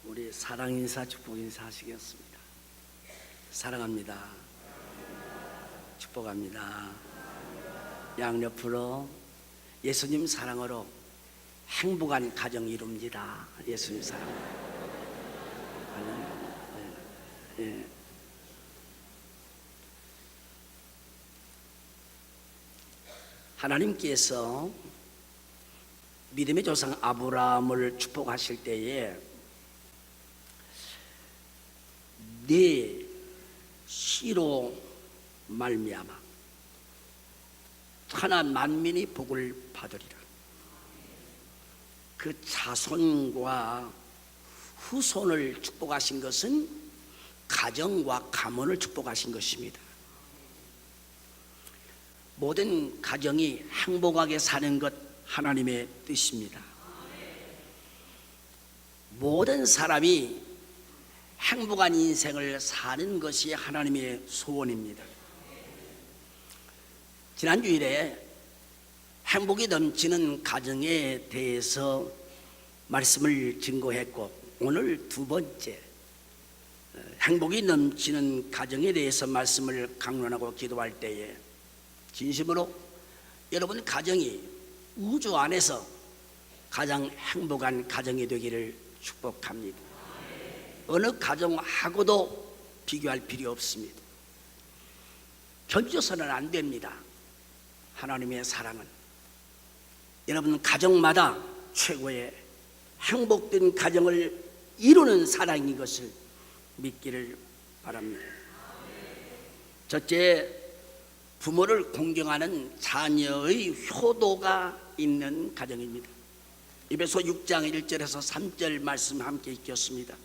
우리 사랑 인사, 축복 인사 하시겠습니다. 사랑합니다. 축복합니다. 양옆으로 예수님 사랑으로 행복한 가정 이룹니다. 예수님 사랑. 예. 하나님께서 믿음의 조상 아브라함을 축복하실 때에 네 씨로 말미암아 천하 만민이 복을 받으리라. 그 자손과 후손을 축복하신 것은 가정과 가문을 축복하신 것입니다. 모든 가정이 행복하게 사는 것 하나님의 뜻입니다. 모든 사람이 행복한 인생을 사는 것이 하나님의 소원입니다. 지난 주일에 행복이 넘치는 가정에 대해서 말씀을 증거했고, 오늘 두 번째 행복이 넘치는 가정에 대해서 말씀을 강론하고 기도할 때에 진심으로 여러분 가정이 우주 안에서 가장 행복한 가정이 되기를 축복합니다. 어느 가정하고도 비교할 필요 없습니다. 견뎌서는 안 됩니다. 하나님의 사랑은 여러분 가정마다 최고의 행복된 가정을 이루는 사랑인 것을 믿기를 바랍니다. 첫째, 부모를 공경하는 자녀의 효도가 있는 가정입니다. 에베소 6장 1절에서 3절 말씀 함께 읽겠습니다.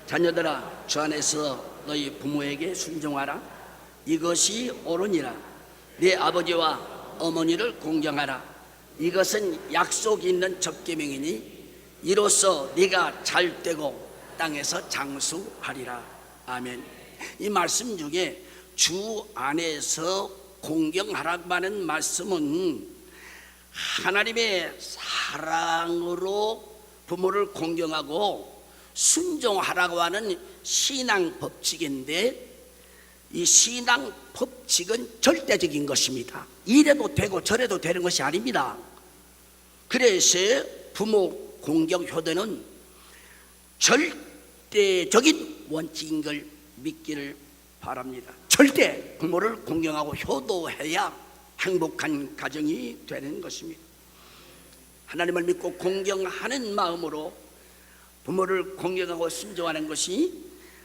자녀들아, 주 안에서 너희 부모에게 순종하라. 이것이 옳으니라. 네 아버지와 어머니를 공경하라. 이것은 약속 있는 첩계명이니 이로써 네가 잘되고 땅에서 장수하리라. 아멘. 이 말씀 중에 주 안에서 공경하라고 하는 말씀은 하나님의 사랑으로 부모를 공경하고 순종하라고 하는 신앙 법칙인데, 이 신앙 법칙은 절대적인 것입니다. 이래도 되고 저래도 되는 것이 아닙니다. 그래서 부모 공경 효도는 절대적인 원칙인 걸 믿기를 바랍니다. 절대 부모를 공경하고 효도해야 행복한 가정이 되는 것입니다. 하나님을 믿고 공경하는 마음으로 부모를 공경하고 순종하는 것이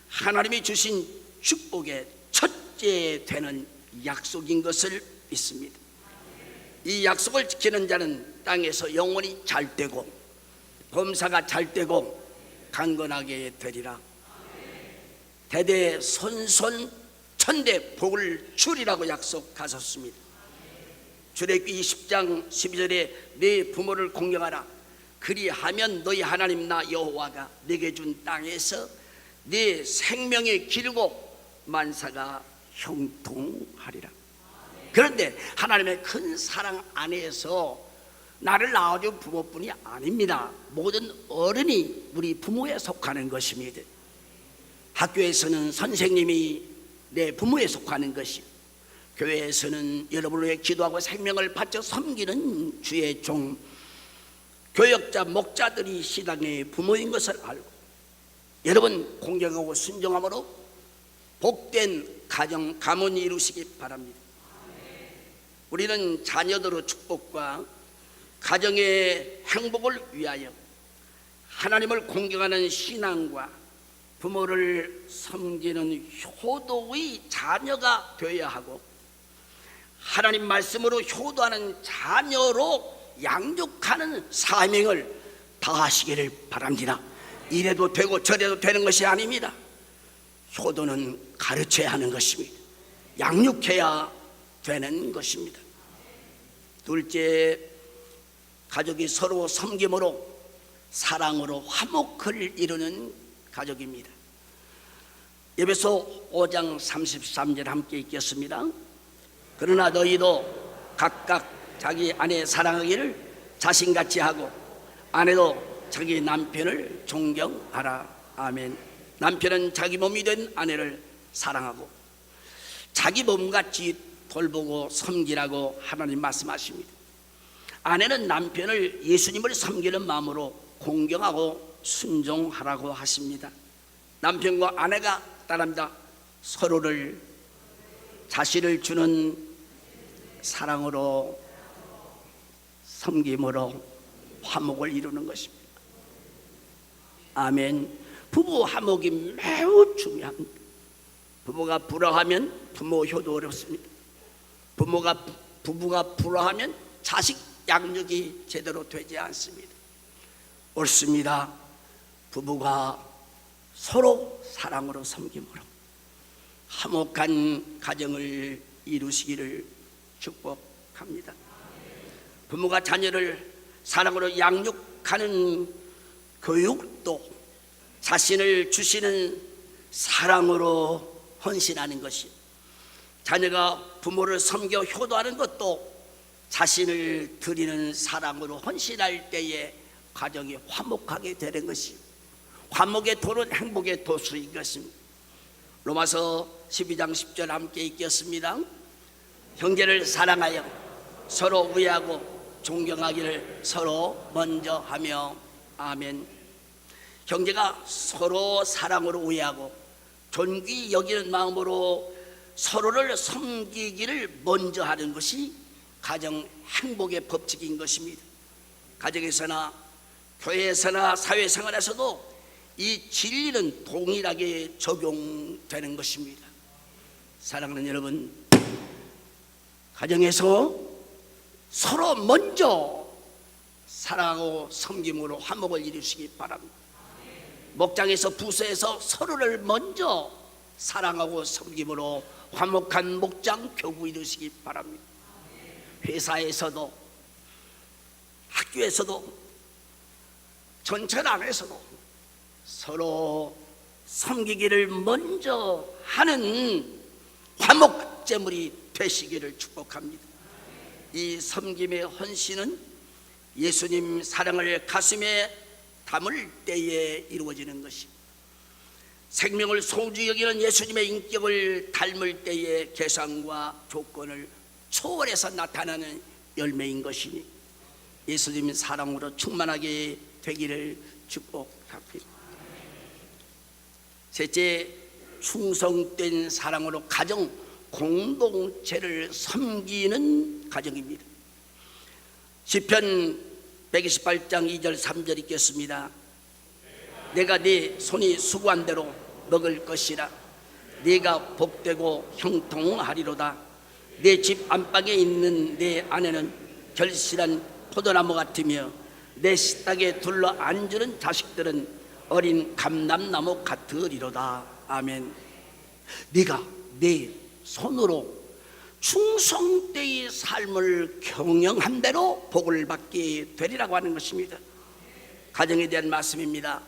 하나님이 주신 축복의 첫째 되는 약속인 것을 믿습니다. 이 약속을 지키는 자는 땅에서 영원히 잘되고 범사가 잘되고 강건하게 되리라. 대대손손 천대 복을 주리라고 약속하셨습니다. 출애굽기 20장 12절에 네 부모를 공경하라. 그리하면 너희 하나님 나 여호와가 네게 준 땅에서 네 생명이 길고 만사가 형통하리라. 그런데 하나님의 큰 사랑 안에서 나를 낳아준 부모뿐이 아닙니다. 모든 어른이 우리 부모에 속하는 것입니다. 학교에서는 선생님이 내 부모에 속하는 것이, 교회에서는 여러분을 위해 기도하고 생명을 바쳐 섬기는 주의 종, 교역자, 목자들이 시당의 부모인 것을 알고 여러분 공경하고 순종함으로 복된 가정, 가문 이루시기 바랍니다. 우리는 자녀들의 축복과 가정의 행복을 위하여 하나님을 공경하는 신앙과 부모를 섬기는 효도의 자녀가 되어야 하고, 하나님 말씀으로 효도하는 자녀로 양육하는 사명을 다하시기를 바랍니다. 이래도 되고 저래도 되는 것이 아닙니다. 효도는 가르쳐야 하는 것입니다. 양육해야 되는 것입니다. 둘째, 가족이 서로 섬김으로 사랑으로 화목을 이루는 가족입니다. 에베소 5장 33절 함께 읽겠습니다. 그러나 너희도 각각 자기 아내 사랑하기를 자신같이 하고 아내도 자기 남편을 존경하라. 아멘. 남편은 자기 몸이 된 아내를 사랑하고 자기 몸같이 돌보고 섬기라고 하나님 말씀하십니다. 아내는 남편을 예수님을 섬기는 마음으로 공경하고 순종하라고 하십니다. 남편과 아내가 따릅니다. 서로를 자신을 주는 사랑으로 섬김으로 화목을 이루는 것입니다. 아멘. 부부 화목이 매우 중요합니다. 부부가 불화하면 부모 효도 어렵습니다. 부부가 불화하면 자식 양육이 제대로 되지 않습니다. 옳습니다. 부부가 서로 사랑으로 섬김으로 화목한 가정을 이루시기를 축복합니다. 부모가 자녀를 사랑으로 양육하는 교육도 자신을 주시는 사랑으로 헌신하는 것이, 자녀가 부모를 섬겨 효도하는 것도 자신을 드리는 사랑으로 헌신할 때에 가정이 화목하게 되는 것이, 화목의 도는 행복의 도수인 것입니다. 로마서 12장 10절 함께 읽겠습니다. 형제를 사랑하여 서로 우애하고 존경하기를 서로 먼저 하며. 아멘. 형제가 서로 사랑으로 우애하고 존귀 여기는 마음으로 서로를 섬기기를 먼저 하는 것이 가정 행복의 법칙인 것입니다. 가정에서나 교회에서나 사회생활에서도 이 진리는 동일하게 적용되는 것입니다. 사랑하는 여러분, 가정에서 서로 먼저 사랑하고 섬김으로 화목을 이루시기 바랍니다. 목장에서 부서에서 서로를 먼저 사랑하고 섬김으로 화목한 목장 교구 이루시기 바랍니다. 회사에서도 학교에서도 전철 안에서도 서로 섬기기를 먼저 하는 화목제물이 되시기를 축복합니다. 이 섬김의 헌신은 예수님 사랑을 가슴에 담을 때에 이루어지는 것입니다. 생명을 소중히 여기는 예수님의 인격을 닮을 때의 계산과 조건을 초월해서 나타나는 열매인 것이니 예수님 사랑으로 충만하게 되기를 축복합니다. 셋째, 충성된 사랑으로 가정 공동체를 섬기는 가정입니다. 시편 128장 2절 3절 읽겠습니다. 내가 네 손이 수고한 대로 먹을 것이라. 네가 복되고 형통하리로다. 내 집 안방에 있는 내 아내는 결실한 포도나무 같으며 내 식탁에 둘러 앉는 자식들은 어린 감람나무 같으리로다. 아멘. 네가 내 손으로 충성되이 삶을 경영한 대로 복을 받게 되리라고 하는 것입니다. 가정에 대한 말씀입니다.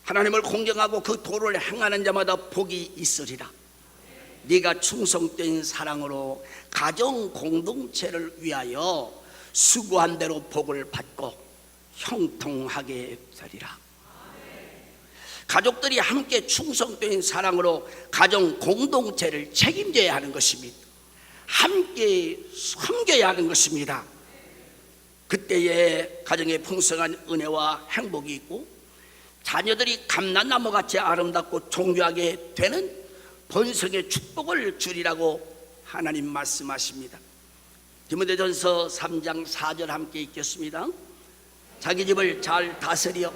하나님을 공경하고 그 도를 행하는 자마다 복이 있으리라. 네가 충성된 사랑으로 가정 공동체를 위하여 수고한 대로 복을 받고 형통하게 되리라. 가족들이 함께 충성된 사랑으로 가정 공동체를 책임져야 하는 것입니다. 함께 섬겨야 하는 것입니다. 그때에 가정에 풍성한 은혜와 행복이 있고 자녀들이 감람나무같이 아름답고 존귀하게 되는 본성의 축복을 주리라고 하나님 말씀하십니다. 디모데전서 3장 4절 함께 읽겠습니다. 자기 집을 잘 다스려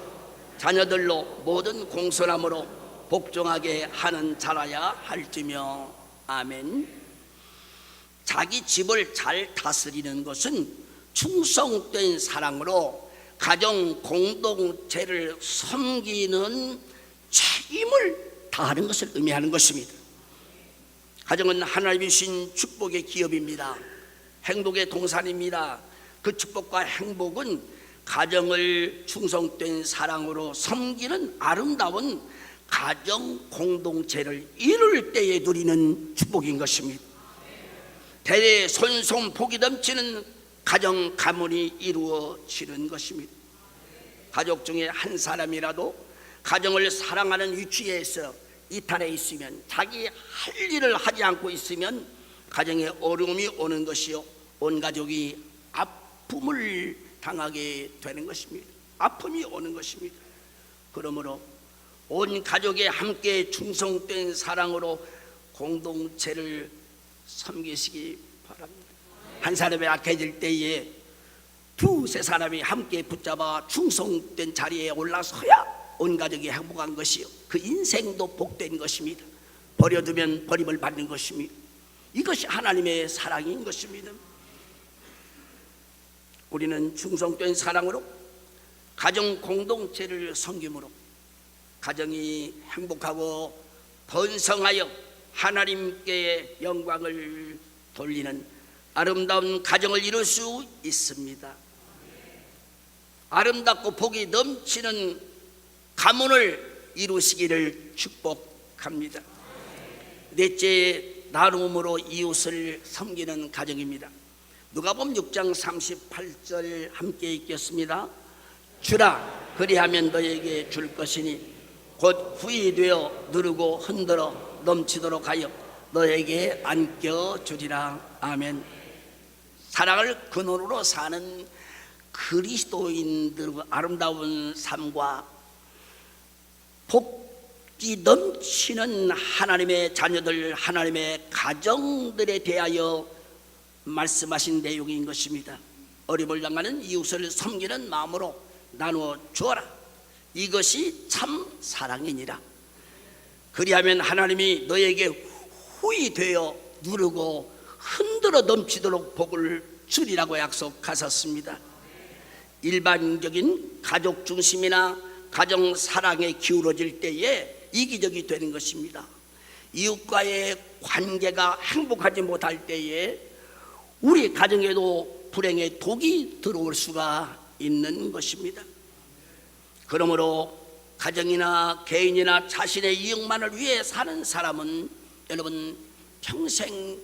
자녀들로 모든 공손함으로 복종하게 하는 자라야 할지며. 아멘. 자기 집을 잘 다스리는 것은 충성된 사랑으로 가정 공동체를 섬기는 책임을 다하는 것을 의미하는 것입니다. 가정은 하나님이 주신 축복의 기업입니다. 행복의 동산입니다. 그 축복과 행복은 가정을 충성된 사랑으로 섬기는 아름다운 가정 공동체를 이룰 때에 누리는 축복인 것입니다. 대대 손손 복이 넘치는 가정 가문이 이루어지는 것입니다. 가족 중에 한 사람이라도 가정을 사랑하는 위치에서 이탈해 있으면, 자기 할 일을 하지 않고 있으면 가정에 어려움이 오는 것이요, 온 가족이 아픔을 당하게 되는 것입니다. 아픔이 오는 것입니다. 그러므로 온 가족이 함께 충성된 사랑으로 공동체를 섬기시기 바랍니다. 한 사람이 약해질 때에 두세 사람이 함께 붙잡아 충성된 자리에 올라서야 온 가족이 행복한 것이요, 그 인생도 복된 것입니다. 버려두면 버림을 받는 것입니다. 이것이 하나님의 사랑인 것입니다. 우리는 충성된 사랑으로 가정 공동체를 섬김으로 가정이 행복하고 번성하여 하나님께 영광을 돌리는 아름다운 가정을 이룰 수 있습니다. 아름답고 복이 넘치는 가문을 이루시기를 축복합니다. 넷째, 나눔으로 이웃을 섬기는 가정입니다. 누가복음 6장 38절 함께 읽겠습니다. 주라, 그리하면 너에게 줄 것이니 곧 후이 되어 누르고 흔들어 넘치도록 하여 너에게 안겨주리라. 아멘. 사랑을 근원으로 사는 그리스도인들의 아름다운 삶과 복이 넘치는 하나님의 자녀들, 하나님의 가정들에 대하여 말씀하신 내용인 것입니다. 어림을 당하는 이웃을 섬기는 마음으로 나누어 주어라. 이것이 참 사랑이니라. 그리하면 하나님이 너에게 후이 되어 누르고 흔들어 넘치도록 복을 주리라고 약속하셨습니다. 일반적인 가족 중심이나 가정 사랑에 기울어질 때에 이기적이 되는 것입니다. 이웃과의 관계가 행복하지 못할 때에 우리 가정에도 불행의 독이 들어올 수가 있는 것입니다. 그러므로 가정이나 개인이나 자신의 이익만을 위해 사는 사람은 여러분 평생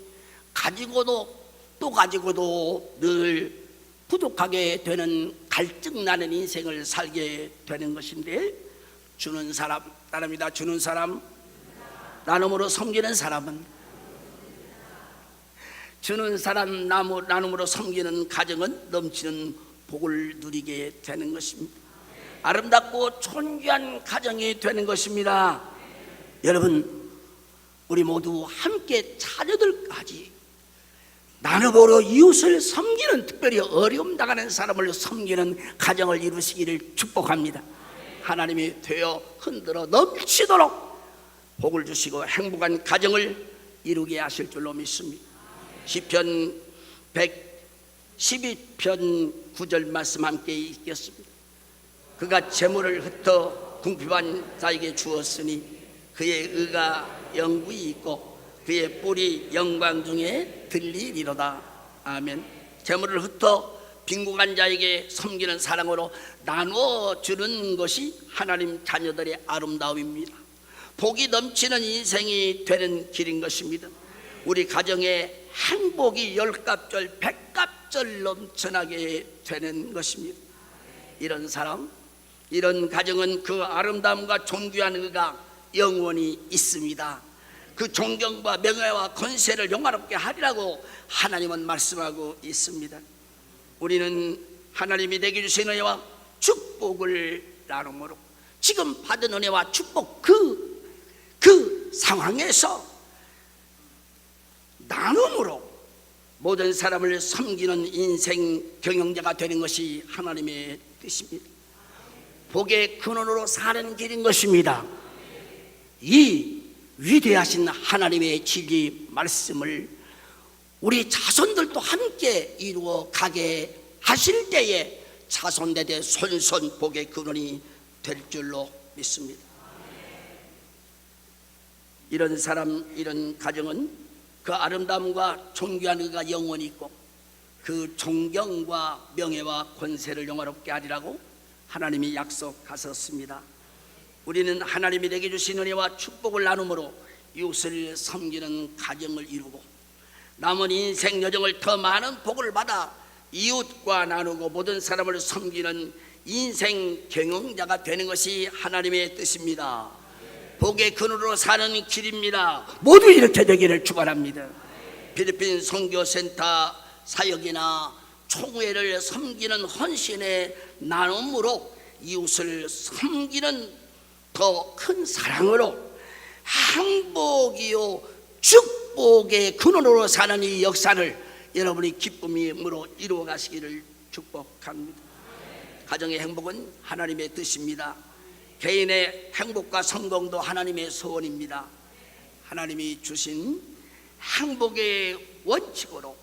가지고도 또 가지고도 늘 부족하게 되는 갈증 나는 인생을 살게 되는 것인데, 주는 사람, 따릅니다. 주는 사람, 나눔으로 섬기는 사람은, 주는 사람 나눔으로 섬기는 가정은 넘치는 복을 누리게 되는 것입니다. 아름답고 존귀한 가정이 되는 것입니다. 여러분, 우리 모두 함께 자녀들까지 나눔으로 이웃을 섬기는, 특별히 어려움 당하는 사람을 섬기는 가정을 이루시기를 축복합니다. 하나님이 되어 흔들어 넘치도록 복을 주시고 행복한 가정을 이루게 하실 줄로 믿습니다. 시편 112편 9절 말씀 함께 읽겠습니다. 그가 재물을 흩어 궁핍한 자에게 주었으니 그의 의가 영구히 있고 그의 뿔이 영광 중에 들리리로다. 아멘. 재물을 흩어 빈궁한 자에게 섬기는 사랑으로 나누어 주는 것이 하나님 자녀들의 아름다움입니다. 복이 넘치는 인생이 되는 길인 것입니다. 우리 가정에 행복이 10갑절 100갑절 넘쳐나게 되는 것입니다. 이런 사람, 이런 가정은 그 아름다움과 존귀한 의가 영원히 있습니다. 그 존경과 명예와 권세를 영화롭게 하리라고 하나님은 말씀하고 있습니다. 우리는 하나님이 내게 주신 은혜와 축복을 나눔으로 지금 받은 은혜와 축복 그 상황에서 나눔으로 모든 사람을 섬기는 인생 경영자가 되는 것이 하나님의 뜻입니다. 복의 근원으로 사는 길인 것입니다. 이 위대하신 하나님의 진리 말씀을 우리 자손들도 함께 이루어 가게 하실 때에 자손대대 손손 복의 근원이 될 줄로 믿습니다. 이런 사람, 이런 가정은 그 아름다움과 존귀한 의가 영원히 있고 그 존경과 명예와 권세를 영화롭게 하리라고 하나님이 약속하셨습니다. 우리는 하나님이 내게 주신 은혜와 축복을 나눔으로 이웃을 섬기는 가정을 이루고 남은 인생 여정을 더 많은 복을 받아 이웃과 나누고 모든 사람을 섬기는 인생 경영자가 되는 것이 하나님의 뜻입니다. 복의 근원으로 사는 길입니다. 모두 이렇게 되기를 축원합니다. 필리핀 선교센터 사역이나 총회를 섬기는 헌신의 나눔으로 이웃을 섬기는 더 큰 사랑으로 행복이요 축복의 근원으로 사는 이 역사를 여러분이 기쁨으로 이루어 가시기를 축복합니다. 가정의 행복은 하나님의 뜻입니다. 개인의 행복과 성공도 하나님의 소원입니다. 하나님이 주신 행복의 원칙으로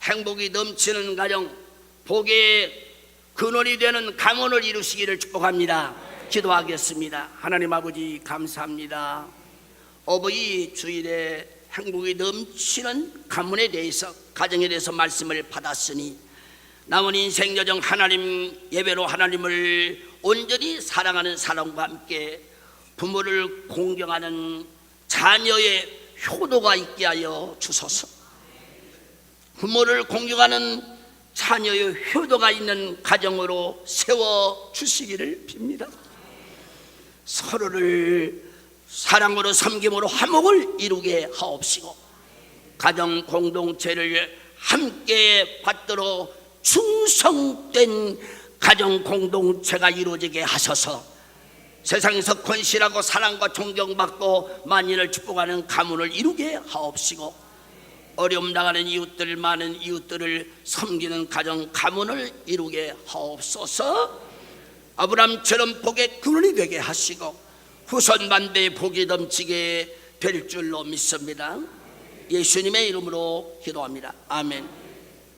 행복이 넘치는 가정, 복의 근원이 되는 가문을 이루시기를 축복합니다. 기도하겠습니다. 하나님 아버지 감사합니다. 어버이 주일에 행복이 넘치는 가문에 대해서, 가정에 대해서 말씀을 받았으니 남은 인생 여정 하나님 예배로 하나님을 온전히 사랑하는 사람과 함께 부모를 공경하는 자녀의 효도가 있게 하여 주소서. 부모를 공경하는 자녀의 효도가 있는 가정으로 세워 주시기를 빕니다. 서로를 사랑으로 섬김으로 화목을 이루게 하옵시고 가정 공동체를 함께 받들어 충성된 가정 공동체가 이루어지게 하셔서 세상에서 권실하고 사랑과 존경받고 만인을 축복하는 가문을 이루게 하옵시고 어려움 당하는 이웃들, 많은 이웃들을 섬기는 가정 가문을 이루게 하옵소서. 아브람처럼 복의 근원이 되게 하시고 후손 반대의 복이 넘치게 될 줄로 믿습니다. 예수님의 이름으로 기도합니다. 아멘.